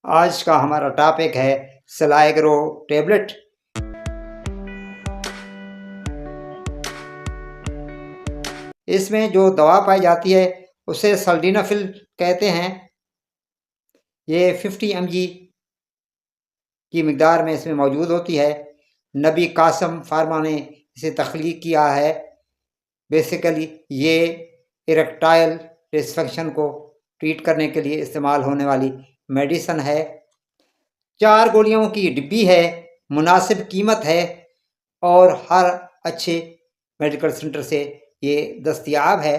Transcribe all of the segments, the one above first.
आज का हमारा टॉपिक है स्लाइग्रो टेबलेट। इसमें जो दवा पाई जाती है उसे सल्डेनाफिल कहते हैं। ये 50 mg की मिकदार में इसमें मौजूद होती है। नबी कासम फार्मा ने इसे तख्लीक किया है। बेसिकली ये इरेक्टाइल डिसफंक्शन को ट्रीट करने के लिए इस्तेमाल होने वाली मेडिसन है। 4 गोलियों की डिब्बी है, मुनासिब कीमत है और हर अच्छे मेडिकल सेंटर से ये दस्तयाब है।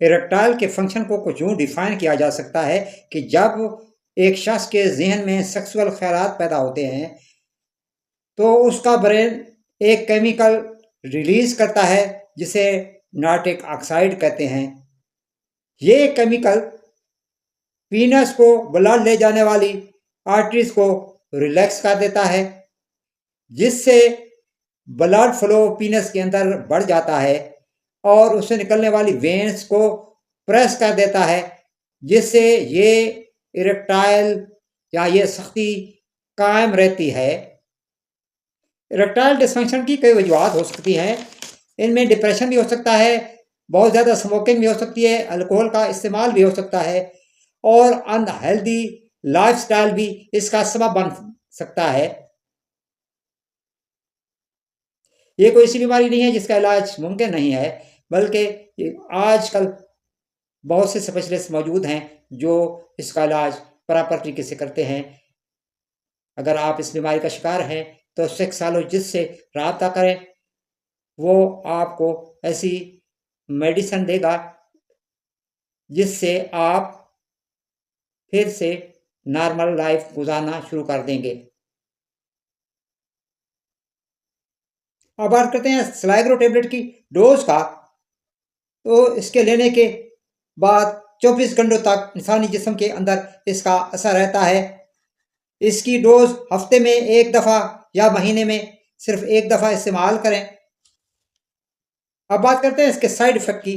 इरेक्टाइल के फंक्शन को कुछ यूँ डिफाइन किया जा सकता है कि जब एक शख्स के जहन में सेक्सुअल ख्यालात पैदा होते हैं तो उसका ब्रेन एक केमिकल रिलीज करता है जिसे नाइट्रिक ऑक्साइड कहते हैं। ये केमिकल पीनस को ब्लड ले जाने वाली आर्टरीज को रिलैक्स कर देता है, जिससे ब्लड फ्लो पीनस के अंदर बढ़ जाता है और उससे निकलने वाली वेन्स को प्रेस कर देता है, जिससे ये इरेक्टाइल या ये सख्ती कायम रहती है। इरेक्टाइल डिसफंक्शन की कई वजूहत हो सकती हैं। इनमें डिप्रेशन भी हो सकता है, बहुत ज़्यादा स्मोकिंग भी हो सकती है, अल्कोहल का इस्तेमाल भी हो सकता है और अनहेल्दी लाइफस्टाइल भी इसका सबब बन सकता है। ये कोई ऐसी बीमारी नहीं है जिसका इलाज मुमकिन नहीं है, बल्कि आजकल बहुत से स्पेशलिस्ट मौजूद हैं जो इसका इलाज प्रॉपर तरीके से करते हैं। अगर आप इस बीमारी का शिकार हैं तो सेक्सोलॉजिस्ट से रब्ता करें, वो आपको ऐसी मेडिसिन देगा जिससे आप फिर से नॉर्मल लाइफ गुजारना शुरू कर देंगे। अब बात करते हैं स्लाइग्रो टेबलेट की डोज का। तो इसके लेने के बाद 24 घंटों तक इंसानी जिस्म के अंदर इसका असर रहता है। इसकी डोज हफ्ते में एक दफ़ा या महीने में सिर्फ एक दफ़ा इस्तेमाल करें। अब बात करते हैं इसके साइड इफ़ेक्ट की।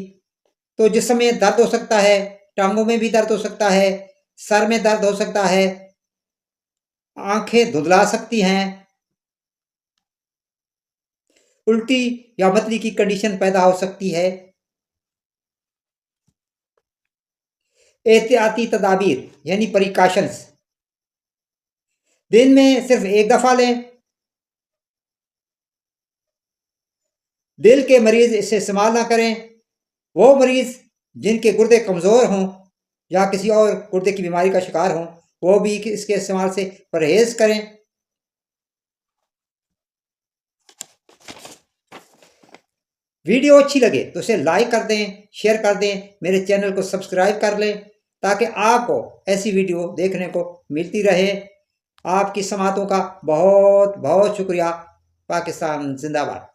तो जिस्म में दर्द हो सकता है, टांगों में भी दर्द हो सकता है, सर में दर्द हो सकता है, आंखें धुंधला सकती हैं, उल्टी या मतली की कंडीशन पैदा हो सकती है। एहतियाती तदाबीर यानी प्रिकॉशंस, दिन में सिर्फ एक दफ़ा लें। दिल के मरीज इसे इस्तेमाल ना करें। वो मरीज जिनके गुर्दे कमज़ोर हों या किसी और गुर्दे की बीमारी का शिकार हों, वो भी इसके इस्तेमाल से परहेज़ करें। वीडियो अच्छी लगे तो इसे लाइक कर दें, शेयर कर दें, मेरे चैनल को सब्सक्राइब कर लें ताकि आपको ऐसी वीडियो देखने को मिलती रहे। आपकी समातों का बहुत बहुत शुक्रिया। पाकिस्तान जिंदाबाद।